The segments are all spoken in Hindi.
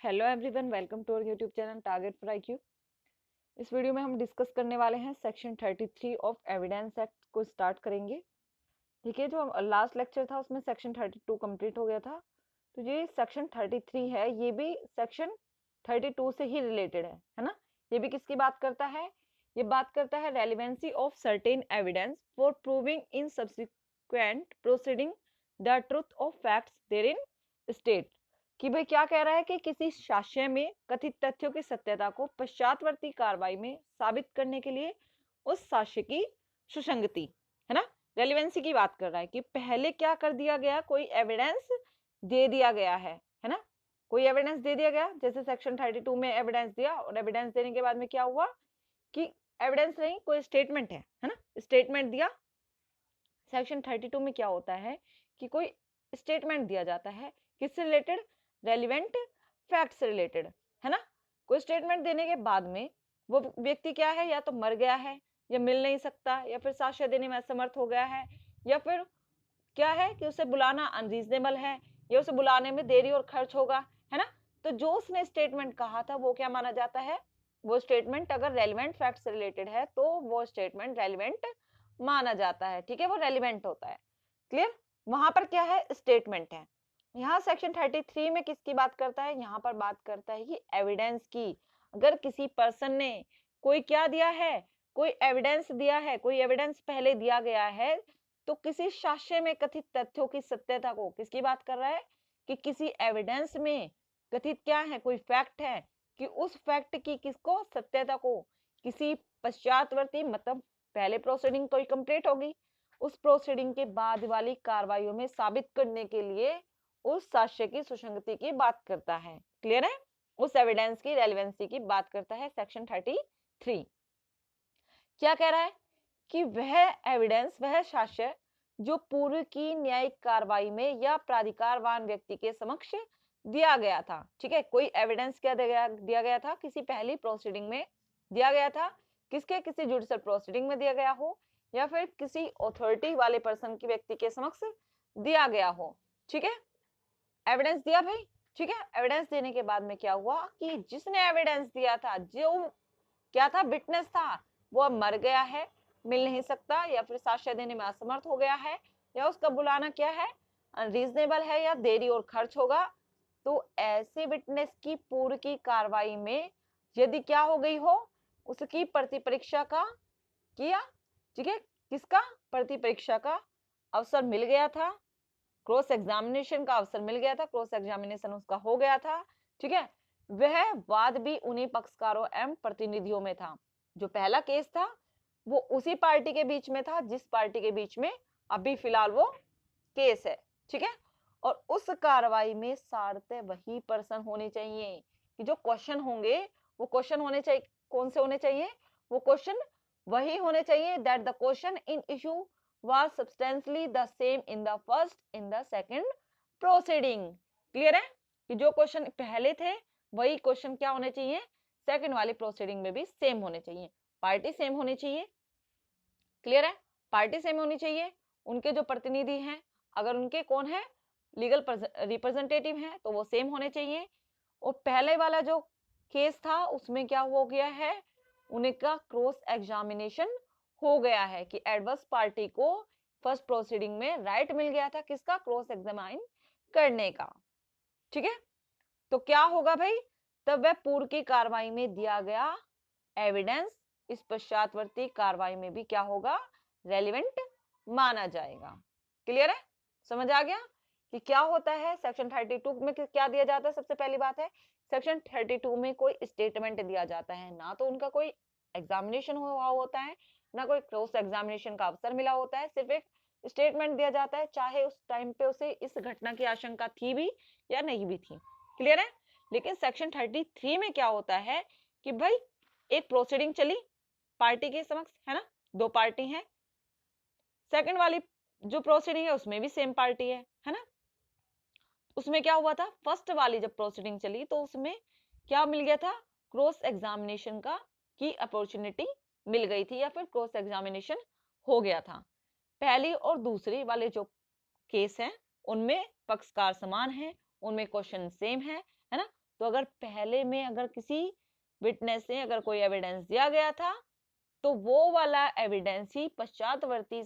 Hello everyone, welcome to our YouTube channel target for IQ. इस वीडियो में हम डिस्कस करने वाले हैं सेक्शन 33 ऑफ एविडेंस एक्ट को स्टार्ट करेंगे। ठीक है, जो लास्ट लेक्चर था उसमें सेक्शन 32 कंप्लीट हो गया था, तो ये सेक्शन 33 है, ये भी सेक्शन 32 से ही रिलेटेड है ना। ये भी किसकी बात करता है? ये बात करता है relevancy of certain evidence for proving in subsequent proceeding the truth of facts therein state. कि भाई क्या कह रहा है कि किसी साक्ष्य में कथित तथ्यों की सत्यता को पश्चातवर्ती कार्रवाई में साबित करने के लिए उस साक्ष्य की सुसंगति, है ना, रेलिवेंसी की बात कर रहा है कि पहले क्या कर दिया गया, कोई एविडेंस दे दिया गया है ना, कोई एविडेंस दे दिया गया। जैसे सेक्शन 32 में एविडेंस दिया और एविडेंस देने के बाद में क्या हुआ कि एविडेंस नहीं, कोई स्टेटमेंट है ना, स्टेटमेंट दिया। सेक्शन 32 में क्या होता है कि कोई स्टेटमेंट दिया जाता है, किससे रिलेटेड? रेलिवेंट फैक्ट से रिलेटेड, है ना। कोई स्टेटमेंट देने के बाद में वो व्यक्ति क्या है, या तो मर गया है, या मिल नहीं सकता, या फिर साक्ष्य देने में असमर्थ हो गया है, या फिर क्या है कि उसे बुलाना अनरीजनेबल है, या उसे बुलाने में देरी और खर्च होगा, है ना। तो जो उसने स्टेटमेंट कहा था वो क्या माना जाता है? वो स्टेटमेंट अगर रेलिवेंट फैक्ट से रिलेटेड है तो वो स्टेटमेंट रेलिवेंट माना जाता है। ठीक है, वो रेलिवेंट होता है। क्लियर? वहां पर क्या है? स्टेटमेंट है। यहाँ सेक्शन 33 में किसकी बात करता है? यहाँ पर बात करता है कि एविडेंस की। अगर किसी पर्सन ने कोई क्या दिया है, कोई एविडेंस दिया है, कोई एविडेंस पहले दिया गया है, तो किसी साक्ष्य में कथित तथ्यों की सत्यता को, किसकी बात कर रहा है कि किसी एविडेंस में कथित क्या है, कोई फैक्ट है, कि उस फैक्ट की किसको, सत्यता को किसी पश्चातवर्ती, मतलब पहले प्रोसीडिंग तो कंप्लीट होगी, उस प्रोसीडिंग के बाद वाली कार्रवाइयों में साबित करने के लिए उस साक्ष्य की सुसंगति की बात करता है। क्लियर है? उस एविडेंस की रेलेवेंसी की बात करता है सेक्शन 33। क्या कह रहा है कि वह एविडेंस, वह साक्ष्य जो पूर्व की न्यायिक कार्रवाई में या प्राधिकारवान व्यक्ति के समक्ष दिया गया था। ठीक है, कोई एविडेंस क्या दिया गया था, किसी पहली प्रोसीडिंग में दिया गया था, किसके, किसी जुडिशियल प्रोसीडिंग में दिया गया हो, या फिर किसी अथॉरिटी वाले पर्सन की व्यक्ति के समक्ष दिया गया हो। ठीक है, एविडेंस दिया भाई। ठीक है, एविडेंस देने के बाद में क्या हुआ कि जिसने एविडेंस दिया था, जो क्या था, विटनेस था, वो अब मर गया है, मिल नहीं सकता, या फिर साक्ष्य देने में असमर्थ हो गया है, या उसका बुलाना क्या है, अनरीजनेबल है, या देरी और खर्च होगा। तो ऐसे विटनेस की पूर्व की कार्रवाई में यदि क्या हो गई हो, उसकी प्रतिपरीक्षा का किया, ठीक है, किसका, प्रतिपरीक्षा का अवसर मिल गया था, क्रॉस एग्जामिनेशन का अवसर मिल गया था, क्रॉस एग्जामिनेशन उसका हो गया था। ठीक है, वह वाद भी उन्हीं पक्षकारों एवं प्रतिनिधियों में था। जो पहला केस था वो उसी पार्टी के बीच में था जिस पार्टी के बीच में अभी फिलहाल वो केस है। ठीक है, और उस कार्रवाई में सारते वही पर्सन होने चाहिए कि जो क्वेश्चन होंगे वो क्वेश्चन होने चाहिए, कौन से होने चाहिए? वो क्वेश्चन वही होने चाहिए that the question in issue was substantially the same in the first in the second proceeding। Clear है कि जो क्वेश्चन पहले थे वही क्वेश्चन क्या होने चाहिए, सेकंड वाली प्रोसीडिंग में भी सेम होने चाहिए, पार्टी सेम होनी चाहिए। क्लियर है? पार्टी सेम होनी चाहिए, उनके जो प्रतिनिधि हैं, अगर उनके कौन है, लीगल रिप्रेजेंटेटिव हैं, तो वो सेम होने चाहिए। और पहले वाला जो केस था उसमें क्या हो गया है, उनका क्रॉस एग्जामिनेशन हो गया है कि एडवर्स पार्टी को फर्स्ट प्रोसीडिंग में राइट मिल गया था, किसका, क्रॉस एग्जामाइन करने का। ठीक है, तो क्या होगा भाई, तब वह पूर्व की कार्रवाई में दिया गया एविडेंस इस पश्चातवर्ती कार्रवाई में भी क्या होगा, रेलिवेंट माना जाएगा। क्लियर है? समझ आ गया कि क्या होता है सेक्शन 32 में, क्या दिया जाता है? सबसे पहली बात है, सेक्शन 32 में कोई स्टेटमेंट दिया जाता है, ना तो उनका कोई एग्जामिनेशन हुआ होता है, ना कोई क्रॉस एग्जामिनेशन का अवसर मिला होता है, सिर्फ एक स्टेटमेंट दिया जाता है, चाहे उस टाइम पे उसे इस घटना की आशंका थी भी या नहीं भी थी। क्लियर है? लेकिन सेक्शन 33 में क्या होता है कि भाई एक प्रोसीडिंग चली पार्टी के समक्ष, है ना, दो पार्टी हैं, सेकंड वाली जो प्रोसीडिंग है उसमें भी सेम पार्टी है ना। उसमें क्या हुआ था, फर्स्ट वाली जब प्रोसीडिंग चली तो उसमें क्या मिल गया था, क्रॉस एग्जामिनेशन का की अपॉर्चुनिटी मिल गई थी, या फिर क्रॉस एग्जामिनेशन हो गया था। पहली और दूसरी वाले जो केस हैं उनमें पक्षकार समान हैं, उनमें क्वेश्चन सेम है ना, तो अगर पहले में अगर किसी विटनेस से अगर कोई एविडेंस दिया गया था तो वो वाला एविडेंस ही पश्चातवर्ती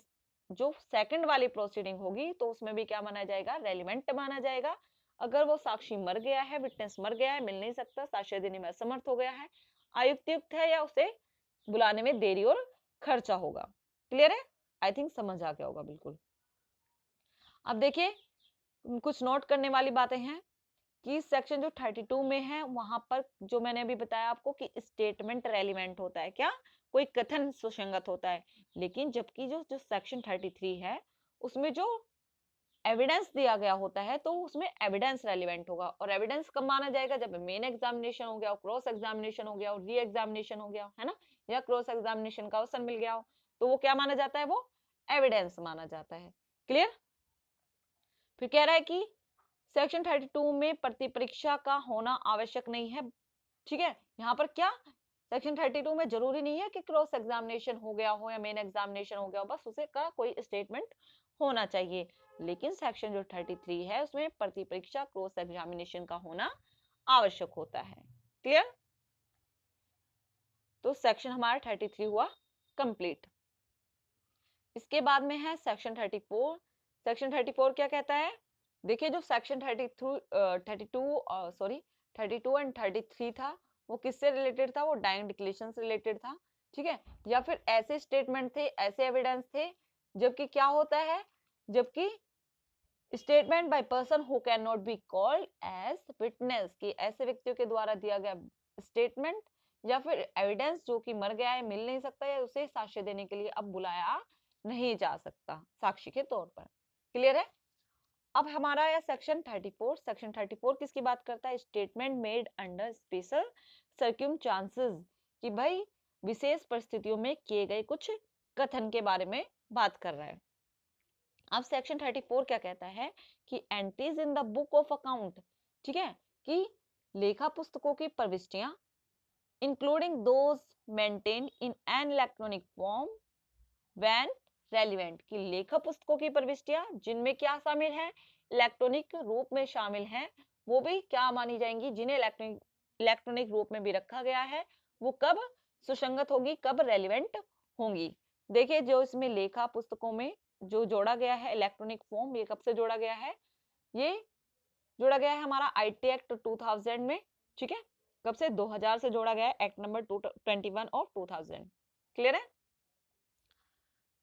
जो सेकंड वाली प्रोसीडिंग होगी तो उसमें भी क्या माना जाएगा, रेलिवेंट माना जाएगा। अगर वो साक्षी मर गया है, विटनेस मर गया है, मिल नहीं सकता, साक्ष्य देने में असमर्थ हो गया है, अयुक्तियुक्त है या उसे बुलाने में देरी और खर्चा होगा। क्लियर है? आई थिंक समझ आ गया होगा बिल्कुल। अब देखिए कुछ नोट करने वाली बातें हैं कि सेक्शन जो 32 में है वहां पर जो मैंने अभी बताया आपको कि स्टेटमेंट रेलिवेंट होता है, क्या कोई कथन सुसंगत होता है, लेकिन जबकि जो जो सेक्शन 33 है उसमें जो एविडेंस दिया गया होता है तो उसमें एविडेंस रेलिवेंट होगा। और एविडेंस कब माना जाएगा, जब मेन एग्जामिनेशन हो गया हो, क्रॉस एग्जामिनेशन हो गया हो, री एग्जामिनेशन हो गया हो, है ना, या क्रॉस एग्जामिनेशन का अवसर मिल गया हो, तो वो क्या माना जाता है, वो एविडेंस माना जाता है। क्लियर? फिर कह रहा है कि सेक्शन 32 में प्रतिपरीक्षा का होना आवश्यक नहीं है। ठीक है, यहाँ पर क्या सेक्शन 32 में जरूरी नहीं है कि क्रॉस एग्जामिनेशन हो गया हो या मेन एग्जामिनेशन हो गया हो, बस उसे का कोई स्टेटमेंट होना चाहिए। लेकिन सेक्शन जो 33 है उसमें प्रतिपरीक्षा क्रॉस एग्जामिनेशन का होना आवश्यक होता है। क्लियर? तो सेक्शन हमारा 33 हुआ कंप्लीट। इसके बाद में है सेक्शन 34। सेक्शन 34 क्या कहता है, देखिए जो सेक्शन 32 एंड 33 था वो किससे रिलेटेड था, वो डाइंग डिक्लेरेशन से रिलेटेड था। ठीक है, या फिर ऐसे स्टेटमेंट थे, ऐसे एविडेंस थे जबकि क्या होता है, जबकि statement by person who can not be called as witness, कि ऐसे व्यक्तियों के द्वारा दिया गया स्टेटमेंट या फिर एविडेंस जो कि मर गया है, मिल नहीं सकता, या उसे साक्ष्य देने के लिए अब बुलाया नहीं जा सकता साक्षी के तौर पर। क्लियर है? अब हमारा यह सेक्शन 34, सेक्शन 34 किसकी बात करता है, स्टेटमेंट मेड अंडर स्पेशल सर्क्यूमस्टांसेस, कि भाई विशेष परिस्थितियों में किए गए कुछ कथन के बारे में बात कर रहा है। अब सेक्शन 34 क्या कहता है कि entries in the book of account, ठीक है, कि लेखा पुस्तकों की प्रविष्टियां including those maintained in an electronic form when relevant, कि लेखा पुस्तकों की प्रविष्टियां जिनमें क्या शामिल है, इलेक्ट्रॉनिक रूप में शामिल है, वो भी क्या मानी जाएंगी, जिन्हें इलेक्ट्रॉनिक रूप में भी रखा गया है, वो कब सुसंगत होगी, कब रेलिवेंट होंगी। देखिए जो इसमें लेखा पुस्तकों में जो जोड़ा गया है इलेक्ट्रॉनिक फॉर्म, ये कब से जोड़ा गया है, ये जोड़ा गया है हमारा आईटी एक्ट 2000 में। ठीक है, कब से, 2000 से जोड़ा गया है, एक्ट नंबर 21 ऑफ 2000। क्लियर है?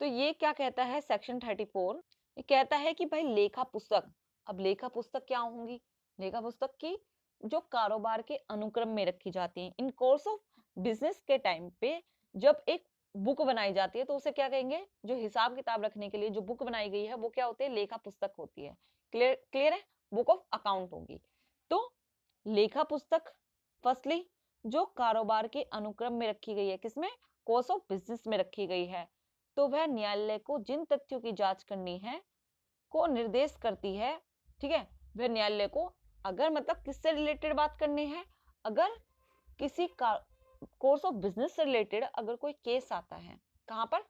तो ये क्या कहता है सेक्शन 34, ये कहता है कि भाई लेखा पुस्तक, अब लेखा पुस्तक क्या होंगी, लेखा पुस्तक की जो कारोबार के अनुक्रम में रखी जाती है, इन कोर्स ऑफ बिजनेस के टाइम पे जब एक बुक बनाई जाती है तो उसे क्या कहेंगे, जो हिसाब किताब रखने के लिए जो बुक बनाई गई है वो क्या होती है, लेखा पुस्तक होती है। क्लियर? क्लियर है? बुक ऑफ अकाउंट होगी। तो लेखा पुस्तक फर्स्टली जो कारोबार के अनुक्रम में रखी गई है, किसमें, कोर्स ऑफ बिजनेस में रखी गई है, तो वह न्यायालय को जिन तथ्यों की जांच करनी है को निर्देश करती है। ठीक है, वह न्यायालय को अगर मतलब किससे रिलेटेड बात करनी है, अगर किसी का कोर्स ऑफ बिजनेस से रिलेटेड अगर कोई केस आता है, कहां पर,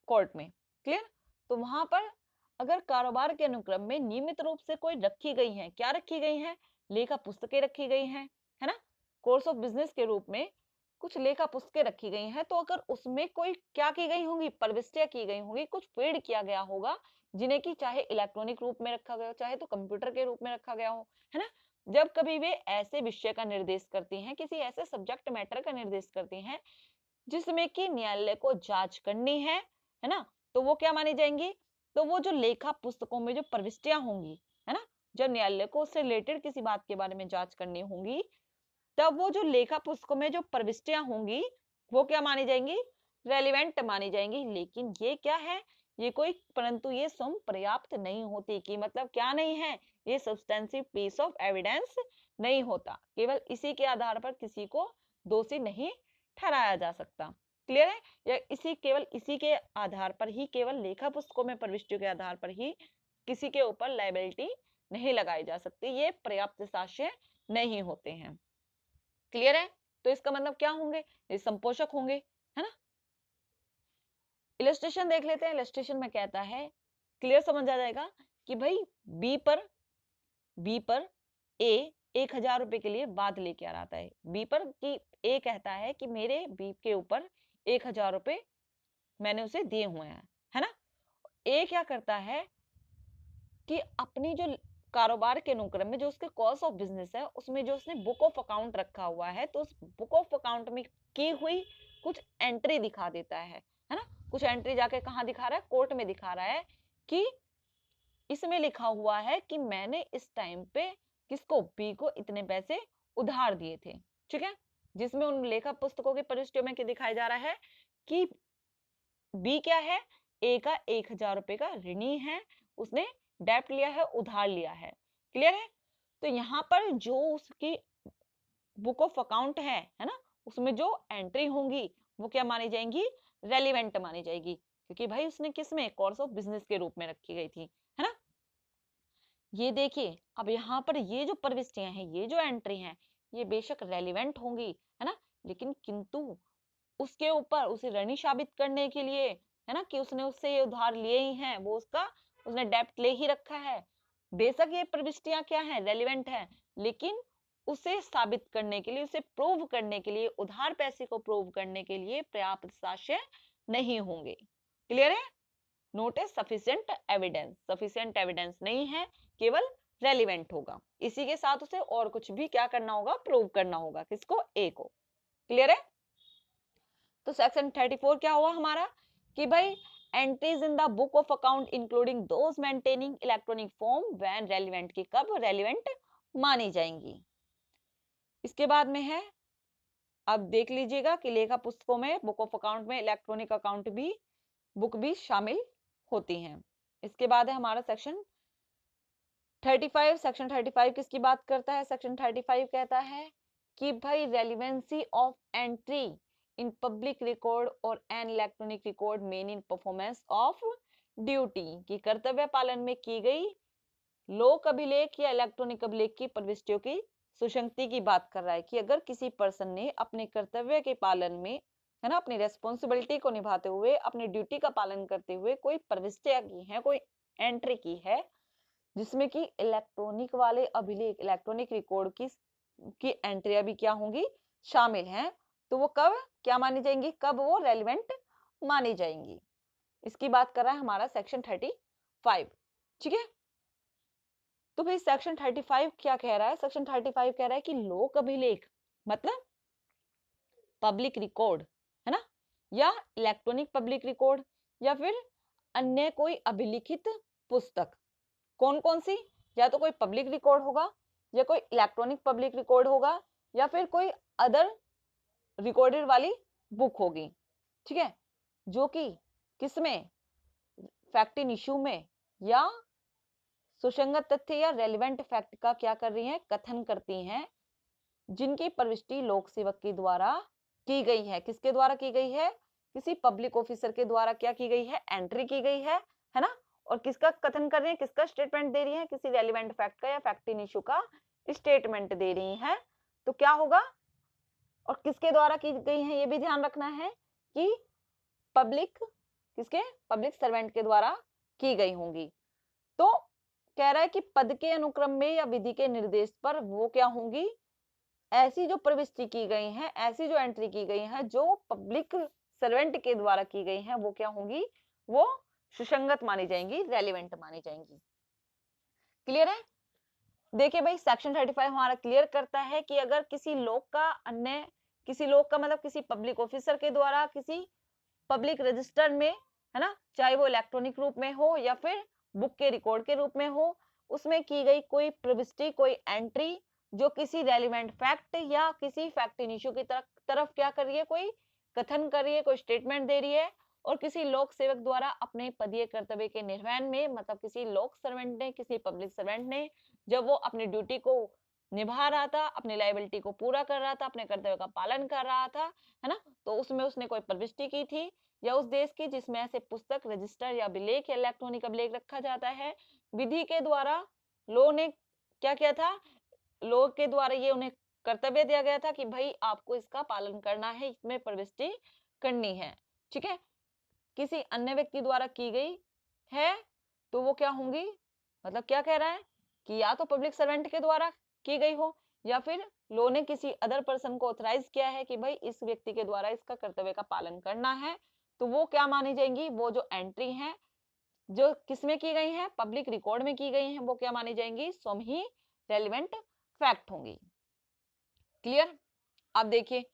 कोर्ट में। क्लियर? तो वहां पर अगर कारोबार के अनुक्रम में नियमित रूप से कोई रखी गई है, क्या रखी गई है, लेखा पुस्तकें रखी गई हैं, है ना, कोर्स ऑफ बिजनेस के रूप में कुछ लेखा पुस्तकें रखी गई हैं, तो अगर उसमें कोई क्या की गई होंगी, प्रविष्टियां की गई होंगी, कुछ फीड किया गया होगा, जिन्हें कि चाहे इलेक्ट्रॉनिक रूप में रखा गया हो, चाहे तो कंप्यूटर के रूप में रखा गया हो, है ना, जब कभी वे ऐसे विषय का निर्देश करती हैं, किसी ऐसे सब्जेक्ट मैटर का निर्देश करती हैं जिसमें कि न्यायालय को जांच करनी है ना, तो वो क्या मानी जाएंगी, तो वो जो लेखा पुस्तकों में जो प्रविष्टियां होंगी, है ना, जब न्यायालय को उससे रिलेटेड किसी बात के बारे में जांच करनी होगी, तब वो जो लेखा पुस्तकों में जो प्रविष्टियां होंगी वो क्या मानी जाएंगी, रेलिवेंट मानी जाएंगी। लेकिन ये क्या है, ये कोई, परंतु ये स्वयं पर्याप्त नहीं होती, कि मतलब क्या नहीं है, ये सब्सटेंसिव पीस ऑफ एविडेंस नहीं होता, केवल इसी के आधार पर किसी को दोषी नहीं ठहराया जा सकता। क्लियर है? या इसी केवल इसी के आधार पर ही, केवल लेखा पुस्तकों में प्रविष्टियों के आधार पर ही किसी के ऊपर लायबिलिटी नहीं लगाई जा सकती, ये पर्याप्त साक्ष्य नहीं होते हैं। क्लियर है? तो इसका मतलब क्या होंगे, ये संपोषक होंगे, है ना। इलस्ट्रेशन देख लेते हैं। इलस्ट्रेशन में कहता है, क्लियर समझ आ जाएगा कि भाई बी पर ए 1000 रुपए के लिए वाद लेके आ रहा है बी पर, कि ए कहता है कि मेरे बी के ऊपर 1000 रुपए मैंने उसे दिए हुए हैं, है ना। ए क्या करता है कि अपनी जो कारोबार के अनुक्रम में जो उसके कॉस्ट ऑफ बिजनेस है उसमें जो उसने बुक ऑफ अकाउंट रखा हुआ है, तो उस बुक ऑफ अकाउंट में की हुई कुछ एंट्री दिखा देता है ना। कुछ एंट्री जाके कहाँ दिखा रहा है, कोर्ट में दिखा रहा है कि इसमें लिखा हुआ है कि मैंने इस टाइम पे किसको, बी को इतने पैसे उधार दिए थे, ठीक है। जिसमें उन लेखा पुस्तकों के परिस्थितियों में क्या दिखाया जा रहा है कि बी क्या है, ए का 1000 रुपए का ऋणी है, उसने डेप्ट लिया है, उधार लिया है, क्लियर है। तो यहाँ पर जो उसकी बुक ऑफ अकाउंट है ना, उसमें जो एंट्री होंगी वो क्या मानी जाएंगी, रेलिवेंट मानी जाएगी, क्योंकि भाई उसने किस में, कोर्स ऑफ बिजनेस के रूप में रखी गई थी, है ना। ये देखिए अब यहाँ पर ये जो प्रविष्टियां हैं, ये जो एंट्री हैं, ये बेशक रेलिवेंट होंगी, है ना, लेकिन किंतु उसके ऊपर उसे ऋणी साबित करने के लिए, है ना, कि उसने उससे ये उधार लिए ही हैं, वो उसका उसने डेप्ट ले ही रखा है, बेशक ये प्रविष्टियां क्या है, रेलिवेंट है, लेकिन उसे साबित करने के लिए, उसे प्रूव करने के लिए, उधार पैसे को प्रूव करने के लिए पर्याप्त साक्ष्य नहीं होंगे, क्लियर है। नोट ए सफिशिएंट एविडेंस, सफिशिएंट एविडेंस नहीं है, केवल रेलिवेंट होगा, इसी के साथ उसे और कुछ भी क्या करना होगा, प्रूव करना होगा, किसको, ए को, क्लियर है। तो सेक्शन 34 क्या हुआ हमारा कि भाई entries in the book of account including those maintaining electronic form when relevant, की कब रेलिवेंट मानी जाएंगी। इसके बाद में है, अब देख लीजिएगा कि लेखा पुस्तकों में बुक ऑफ अकाउंट में इलेक्ट्रॉनिक अकाउंट भी, बुक भी शामिल होती हैं। इसके बाद है हमारा सेक्शन 35। सेक्शन 35 किसकी बात करता है, सेक्शन 35 कहता है कि भाई relevancy of entry in public record और an electronic record made in performance of duty, की कर्तव्य पालन में की गई लोक अभिलेख या इलेक्ट्रॉनिक अभिलेख की प्रविष्टियों की सुसंगति की बात कर रहा है, कि अगर किसी पर्सन ने अपने कर्तव्य के पालन में, है ना, अपनी रेस्पॉन्सिबिलिटी को निभाते हुए, अपनी ड्यूटी का पालन करते हुए कोई प्रविष्टियां की है, कोई एंट्री की है, जिसमें कि इलेक्ट्रॉनिक वाले अभिलेख, इलेक्ट्रॉनिक रिकॉर्ड की एंट्रियां भी क्या होंगी, शामिल हैं, तो वो कब क्या मानी जाएंगी, कब वो रेलिवेंट मानी जाएंगी। इसकी बात कर रहा है हमारा सेक्शन 35, ठीक है। तो भाई सेक्शन 35 क्या कह रहा है, सेक्शन 35 कह रहा है कि लोक अभिलेख मतलब पब्लिक रिकॉर्ड, है ना, या इलेक्ट्रॉनिक पब्लिक रिकॉर्ड, या फिर अन्य कोई अभिलिखित पुस्तक, कौन कौन सी, या तो कोई पब्लिक रिकॉर्ड होगा, या कोई इलेक्ट्रॉनिक पब्लिक रिकॉर्ड होगा, या फिर कोई अदर रिकॉर्डेड वाली बुक होगी, ठीक है, जो कि किसमें, फैक्ट इन इश्यू में या सुसंगत तथ्य या रेलिवेंट फैक्ट का क्या कर रही हैं, कथन करती हैं, जिनकी प्रविष्टि लोक सेवक के द्वारा की गई है, किसके द्वारा की गई है, किसी पब्लिक ऑफिसर के द्वारा क्या की गई है, एंट्री की गई है ना, और किसका कथन कर रही है, किसका स्टेटमेंट दे रही है, किसी रेलिवेंट फैक्ट का या फैक्ट इन इश्यू का स्टेटमेंट दे रही है, तो क्या होगा, और किसके द्वारा की गई है ये भी ध्यान रखना है कि पब्लिक, किसके, पब्लिक सर्वेंट के द्वारा की गई होंगी। तो कह रहा है कि पद के अनुक्रम में या विधि के निर्देश पर वो क्या होंगी, ऐसी जो प्रविष्टि की गई है, ऐसी जो एंट्री की गई है, जो पब्लिक सर्वेंट के द्वारा की गई है, वो क्या होंगी, वो सुसंगत मानी जाएंगी, रेलिवेंट मानी जाएंगी, क्लियर है। देखिए भाई सेक्शन 35 हमारा क्लियर करता है कि अगर किसी लोक का अन्य, किसी लोक का मतलब किसी पब्लिक ऑफिसर के द्वारा किसी पब्लिक रजिस्टर में, है ना, चाहे वो इलेक्ट्रॉनिक रूप में हो या फिर बुक के रिकॉर्ड के रूप में हो, उसमें की गई कोई प्रविष्टि, कोई एंट्री जो किसी रेलिवेंट फैक्ट या किसी फैक्ट इन इश्यू की तरफ क्या कर रही है, कोई कथन कर रही है, कोई स्टेटमेंट दे रही है, और किसी लोक सेवक द्वारा अपने पदीय कर्तव्य के निर्वहन में, मतलब किसी लोक सर्वेंट ने, किसी पब्लिक सर्वेंट ने जब वो अपनी ड्यूटी को निभा रहा था, अपनी लायबिलिटी को पूरा कर रहा था, अपने कर्तव्य का पालन कर रहा था, है ना, तो उसमें उसने कोई प्रविष्टि की थी, या उस देश की जिसमें ऐसे पुस्तक, रजिस्टर या अभिलेख या इलेक्ट्रॉनिक अभिलेख रखा जाता है, विधि के द्वारा लोग ने क्या किया था, लोग के द्वारा ये उन्हें कर्तव्य दिया गया था कि भाई आपको इसका पालन करना है, इसमें प्रविष्टि करनी है, ठीक है, किसी अन्य व्यक्ति द्वारा की गई है, तो वो क्या होंगी, मतलब क्या कह रहा है कि या तो पब्लिक सर्वेंट के द्वारा की गई हो, या फिर लॉ ने किसी अदर पर्सन को ऑथराइज किया है कि भाई इस व्यक्ति के द्वारा इसका कर्तव्य का पालन करना है, तो वो क्या मानी जाएंगी, वो जो एंट्री है जो किसमें की गई है, पब्लिक रिकॉर्ड में की गई है, वो क्या मानी जाएंगी, स्वयं ही रेलिवेंट फैक्ट होंगी। क्लियर। अब देखिए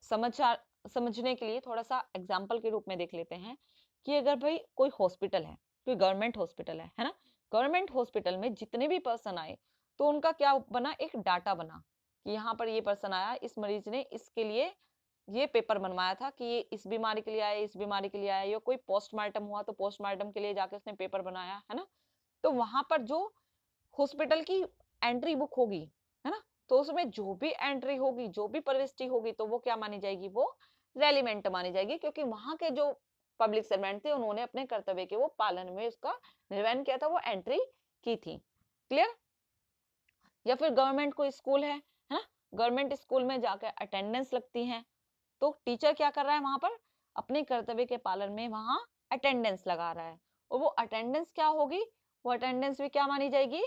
समझने के लिए थोड़ा सा एग्जाम्पल के रूप में देख लेते हैं कि अगर भाई कोई हॉस्पिटल है, कोई गवर्नमेंट हॉस्पिटल है ना, गवर्नमेंट हॉस्पिटल में जितने भी पर्सन आए तो उनका क्या बना, एक डाटा बना कि यहाँ पर ये पर्सन आया, इस मरीज ने इसके लिए ये पेपर बनवाया था कि ये इस बीमारी के लिए आया, इस बीमारी के लिए आया, या कोई पोस्टमार्टम हुआ तो पोस्टमार्टम के लिए जाके उसने पेपर बनाया है ना। तो वहां पर जो हॉस्पिटल की एंट्री बुक होगी है ना, तो उसमें जो भी एंट्री होगी, जो भी प्रविष्टि होगी, तो वो क्या मानी जाएगी, वो रेलिवेंट मानी जाएगी, क्योंकि वहां के जो पब्लिक सर्वेंट थे उन्होंने अपने कर्तव्य के वो पालन में उसका निर्वहन किया था, वो एंट्री की थी। क्लियर। या फिर गवर्नमेंट कोई स्कूल है ना, गवर्नमेंट स्कूल में जाकर अटेंडेंस लगती है, तो टीचर क्या कर रहा है वहां पर, अपने कर्तव्य के पालन में वहां अटेंडेंस लगा रहा है, और वो अटेंडेंस क्या होगी, वो अटेंडेंस भी क्या मानी जाएगी,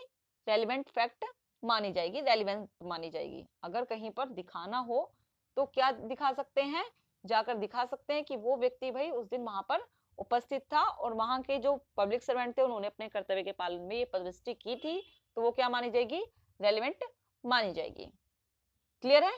रेलिवेंट फैक्ट मानी जाएगी, रेलिवेंट मानी जाएगी। अगर कहीं पर दिखाना हो तो क्या दिखा सकते हैं, जाकर दिखा सकते हैं कि वो व्यक्ति भाई उस दिन वहां पर उपस्थित था और वहां के जो पब्लिक सर्वेंट थे उन्होंने अपने कर्तव्य के पालन में ये प्रविष्टि की थी, तो वो क्या मानी जाएगी, रेलिवेंट मानी जाएगी। क्लियर है।